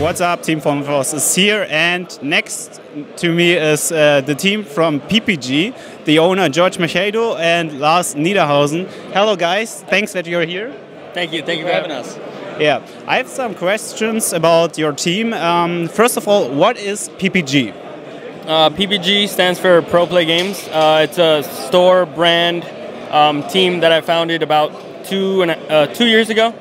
What's up, Team von Voss is here, and next to me is the team from PPG, the owner George Machado and Lars Niederhausen. Hello guys, thanks that you're here. Thank you for having us. Yeah, I have some questions about your team. First of all, what is PPG? PPG stands for Pro Play Games. It's a store brand team that I founded about 2 years ago.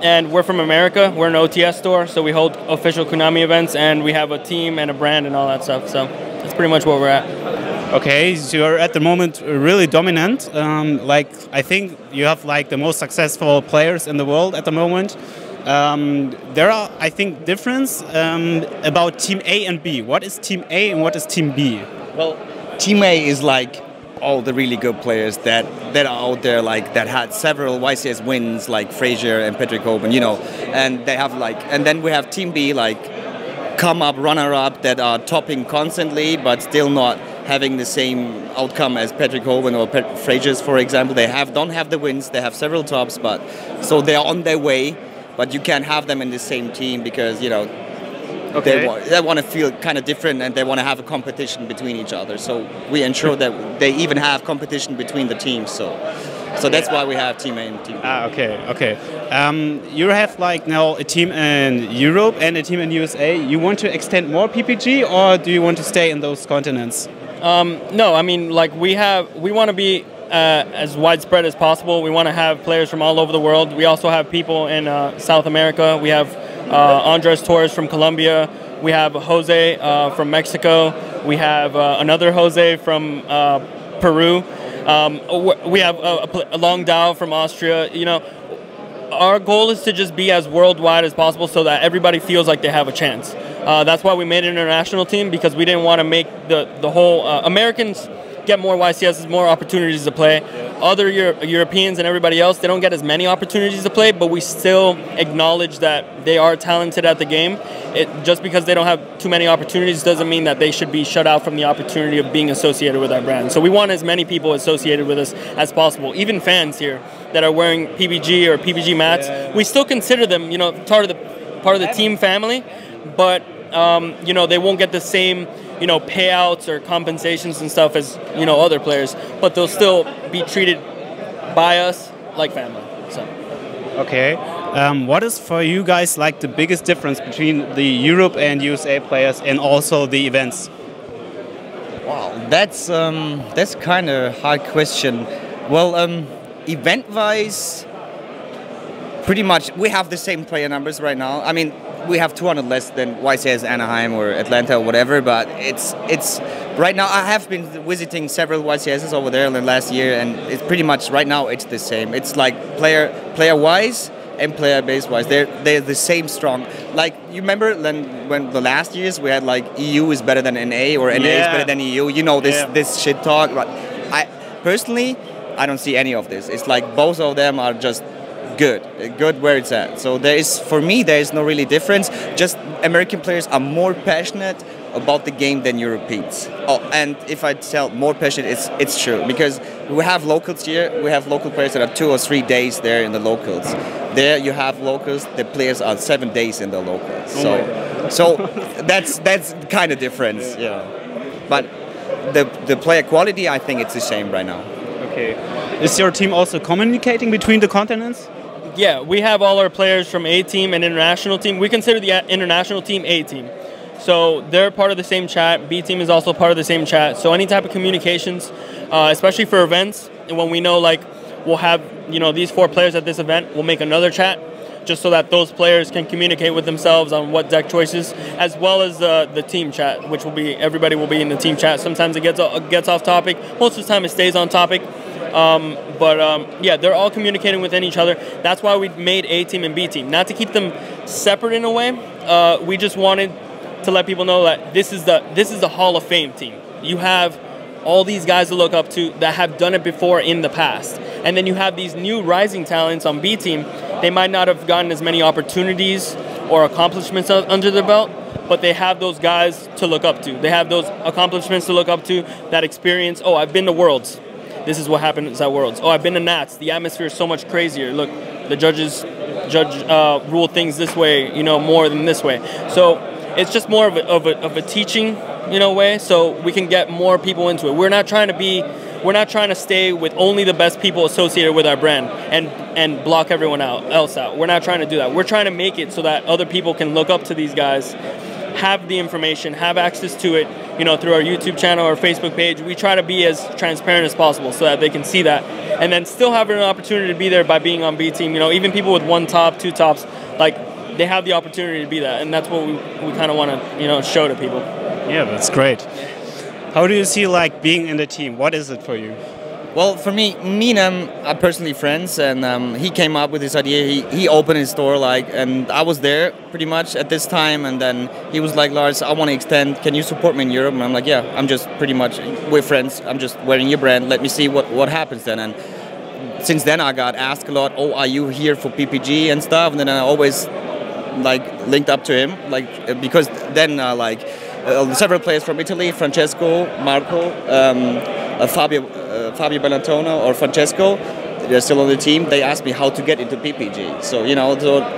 And we're from America. We're an OTS store, so we hold official Konami events, and we have a team and a brand and all that stuff. So that's pretty much where we're at. Okay, so you're at the moment really dominant. Like I think you have like the most successful players in the world at the moment. There are, I think, difference about Team A and B. What is Team A and what is Team B? Well, Team A is like all the really good players that are out there, like that had several YCS wins, like Frazier and Patrick Hoban, you know, and they have like, and then we have Team B, like come up, runner up that are topping constantly, but still not having the same outcome as Patrick Hoban or Frazier's, for example. They don't have the wins, they have several tops, but so they are on their way, but you can't have them in the same team because, you know, they want to feel kind of different, and they want to have a competition between each other. So we ensure that they even have competition between the teams. So that's why we have Team A and Team B. Okay. You have like now a team in Europe and a team in USA. You want to extend more PPG, or do you want to stay in those continents? No, I mean, like we want to be as widespread as possible. We want to have players from all over the world. We also have people in South America. We have Andres Torres from Colombia. We have Jose from Mexico. We have another Jose from Peru. We have a Long Dao from Austria. You know, our goal is to just be as worldwide as possible so that everybody feels like they have a chance. That's why we made an international team, because we didn't want to make the whole Americans get more YCSs, more opportunities to play. Other Europeans and everybody else, they don't get as many opportunities to play, but we still acknowledge that they are talented at the game. Just because they don't have too many opportunities doesn't mean that they should be shut out from the opportunity of being associated with our brand. So we want as many people associated with us as possible, even fans here that are wearing PPG or PPG mats. We still consider them, you know, part of the team family, but you know, they won't get the same, you know, payouts or compensations and stuff as, you know, other players, but they'll still be treated by us like family. So. Okay. What is for you guys like the biggest difference between the Europe and USA players and also the events? Wow, that's kind of a hard question. Well, event-wise, pretty much we have the same player numbers right now. I mean, we have 200 less than YCS Anaheim or Atlanta or whatever, but it's right now. I have been visiting several YCSs over there in the last year, and it's pretty much right now it's the same. It's like player wise and player base wise, they're the same strong. Like you remember when the last years we had like EU is better than NA or NA is better than EU. You know this shit talk. But I personally don't see any of this. It's like both of them are just good where it's at. So for me there is no really difference. Just American players are more passionate about the game than Europeans. Oh, and if I tell more passionate, it's true, because we have locals here. We have local players that are 2 or 3 days there in the locals. There you have locals. The players are 7 days in the locals. So that's kind of difference. Yeah, but the player quality, I think it's the same right now. Okay. Is your team also communicating between the continents? Yeah, we have all our players from A team and international team. We consider the international team A team. So they're part of the same chat. B team is also part of the same chat. So any type of communications, especially for events, when we know like we'll have, you know, these 4 players at this event, we'll make another chat just so that those players can communicate with themselves on what deck choices, as well as the team chat, which will be, everybody will be in the team chat. Sometimes it gets off topic. Most of the time it stays on topic. Yeah, they're all communicating with each other. That's why we made A team and B team, not to keep them separate in a way. We just wanted to let people know that this is the Hall of Fame team. You have all these guys to look up to that have done it before in the past, and then you have these new rising talents on B team. They might not have gotten as many opportunities or accomplishments under their belt, but they have those guys to look up to. They have those accomplishments to look up to, that experience. Oh, I've been to Worlds. This is what happens at Worlds. Oh, I've been to Nats. The atmosphere is so much crazier. Look, the judges rule things this way, more than this way. So it's just more of a teaching, way, so we can get more people into it. We're not trying to stay with only the best people associated with our brand and block everyone else out. We're not trying to do that. We're trying to make it so that other people can look up to these guys, have the information, have access to it, through our YouTube channel or Facebook page. We try to be as transparent as possible so that they can see that, and then still have an opportunity to be there by being on B team. Even people with 1 top, 2 tops, like, they have the opportunity to be that, and that's what we kind of want to show to people. Yeah, that's great. How do you see like being in the team? What is it for you? Well, for me and him are personally friends, and he came up with this idea. He opened his store, and I was there pretty much at this time, and then he was like, Lars, I want to extend. Can you support me in Europe? And I'm like, yeah, I'm just pretty much, we're friends. I'm just wearing your brand. Let me see what happens then. And since then, I got asked a lot, oh, are you here for PPG and stuff? And then I always linked up to him, because then several players from Italy, Francesco, Marco, Fabio Bellantona or Francesco, they're still on the team. They asked me how to get into PPG. So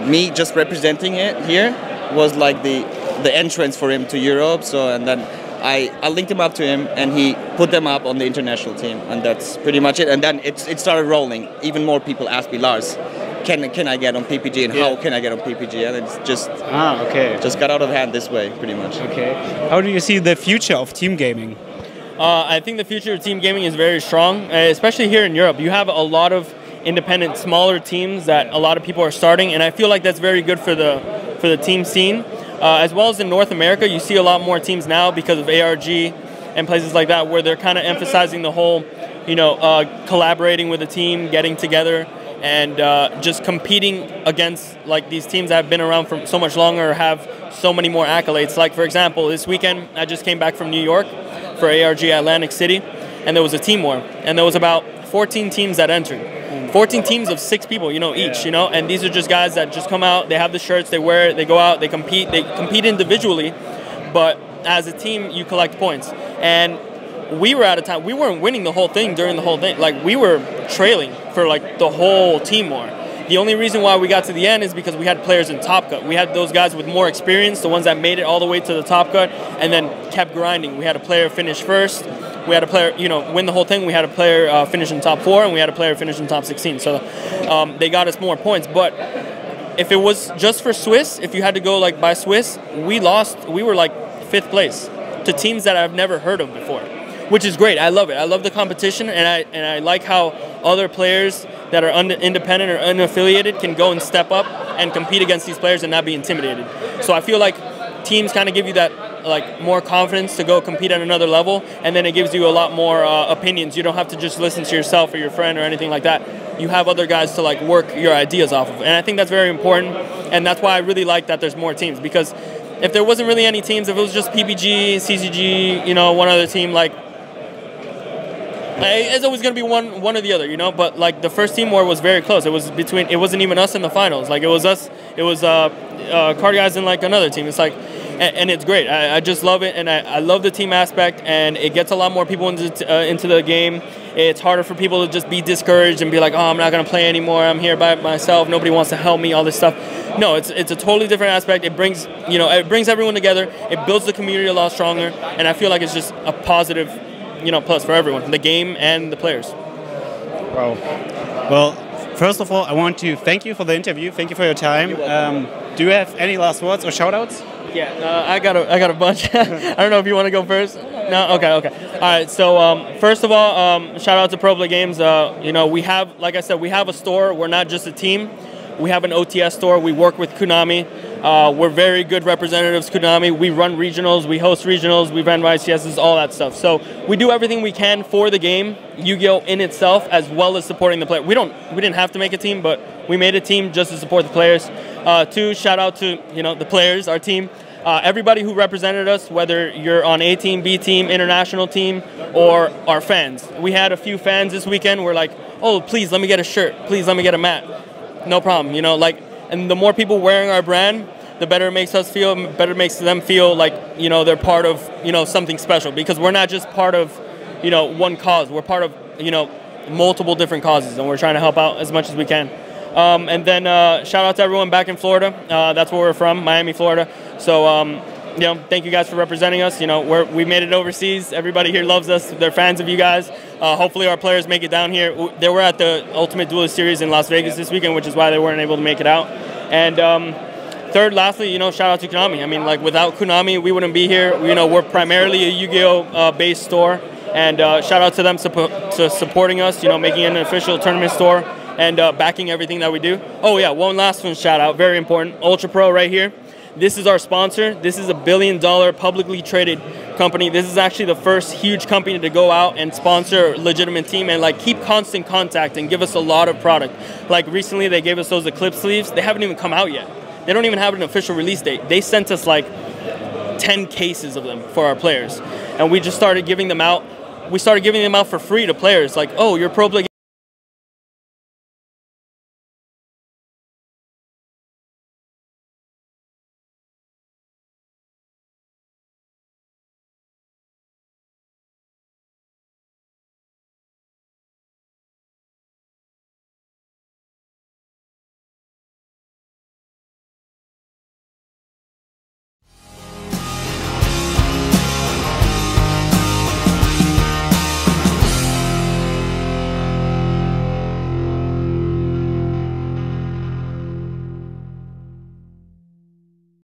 me just representing it here was like the entrance for him to Europe. So and then I linked him up to him, and he put them up on the international team, and that's pretty much it. And then it started rolling. Even more people asked me, Lars, can I get on PPG, and how can I get on PPG? And it's just just got out of hand this way, pretty much. Okay. How do you see the future of team gaming? I think the future of team gaming is very strong, especially here in Europe. You have a lot of independent, smaller teams that a lot of people are starting, and I feel like that's very good for the team scene. As well as in North America, you see a lot more teams now because of ARG and places like that, where they're kind of emphasizing the whole, collaborating with a team, getting together, and just competing against these teams that have been around for so much longer or have so many more accolades. Like, for example, this weekend I just came back from New York for ARG Atlantic City, and there was a team war, and there was about 14 teams that entered. 14 teams of 6 people, each, and these are just guys that just come out, they have the shirts, they wear it, they go out, they compete individually, but as a team, you collect points. And we were out of time. We weren't winning the whole thing during the whole thing. We were trailing for the whole team war. The only reason why we got to the end is because we had players in Top Cut. We had those guys with more experience, the ones that made it all the way to the Top Cut, and then kept grinding. We had a player finish first. We had a player, win the whole thing. We had a player finish in top 4, and we had a player finish in top 16. So they got us more points. But if it was just for Swiss, if you had to go by Swiss, we lost. We were 5th place to teams that I've never heard of before, which is great. I love it. I love the competition, and I like how other players that are independent or unaffiliated can go and step up and compete against these players and not be intimidated. So I feel like teams kind of give you that more confidence to go compete at another level, and then it gives you a lot more opinions. You don't have to just listen to yourself or your friend or anything like that. You have other guys to work your ideas off of, and I think that's very important, and that's why I really like that there's more teams, because if there wasn't really any teams, if it was just PPG, CCG, one other team, it's always going to be one or the other, But the first team war was very close. It wasn't even us in the finals. It was us. It was Card Guys and another team. It's and it's great. I just love it, and I love the team aspect, and it gets a lot more people into the game. It's harder for people to just be discouraged and be like, oh, I'm not going to play anymore. I'm here by myself. Nobody wants to help me. All this stuff. No, it's a totally different aspect. It brings everyone together. It builds the community a lot stronger, and I feel like it's just a positive plus for everyone, the game and the players. Wow. Well, first of all, I want to thank you for the interview. Thank you for your time. Do you have any last words or shout-outs? Yeah, I got a bunch. I don't know if you want to go first. No? Okay. All right, so first of all, shout out to Pro Play Games. We have, like I said, we have a store. We're not just a team. We have an OTS store. We work with Konami. We're very good representatives, Konami. We run regionals, we host regionals, we run YCSs, all that stuff. So we do everything we can for the game, Yu-Gi-Oh! In itself, as well as supporting the player. We didn't have to make a team, but we made a team just to support the players. 2, shout out to the players, our team. Everybody who represented us, whether you're on A team, B team, international team, or our fans. We had a few fans this weekend. We're like, oh, please let me get a shirt. Please let me get a mat. No problem. And the more people wearing our brand, the better it makes us feel, better it makes them feel like, they're part of, something special, because we're not just part of, one cause. We're part of, multiple different causes, and we're trying to help out as much as we can. And then shout out to everyone back in Florida. That's where we're from, Miami, Florida. So, you know, thank you guys for representing us. You know, we made it overseas. Everybody here loves us. They're fans of you guys. Hopefully our players make it down here. They were at the Ultimate Duelist Series in Las Vegas this weekend, which is why they weren't able to make it out. And third, lastly, you know, shout out to Konami. I mean, like, without Konami, we wouldn't be here. You know, we're primarily a Yu-Gi-Oh! Based store. And shout out to them to supporting us, you know, making it an official tournament store and backing everything that we do. Oh, yeah, one last one shout out, very important. Ultra Pro right here. This is our sponsor. This is a $1 billion publicly traded company. This is actually the first huge company to go out and sponsor a legitimate team and like keep constant contact and give us a lot of product. Like recently they gave us those Eclipse sleeves. They haven't even come out yet. They don't even have an official release date. They sent us like 10 cases of them for our players. And we just started giving them out. We started giving them out for free to players. Like, oh, you're Pro Play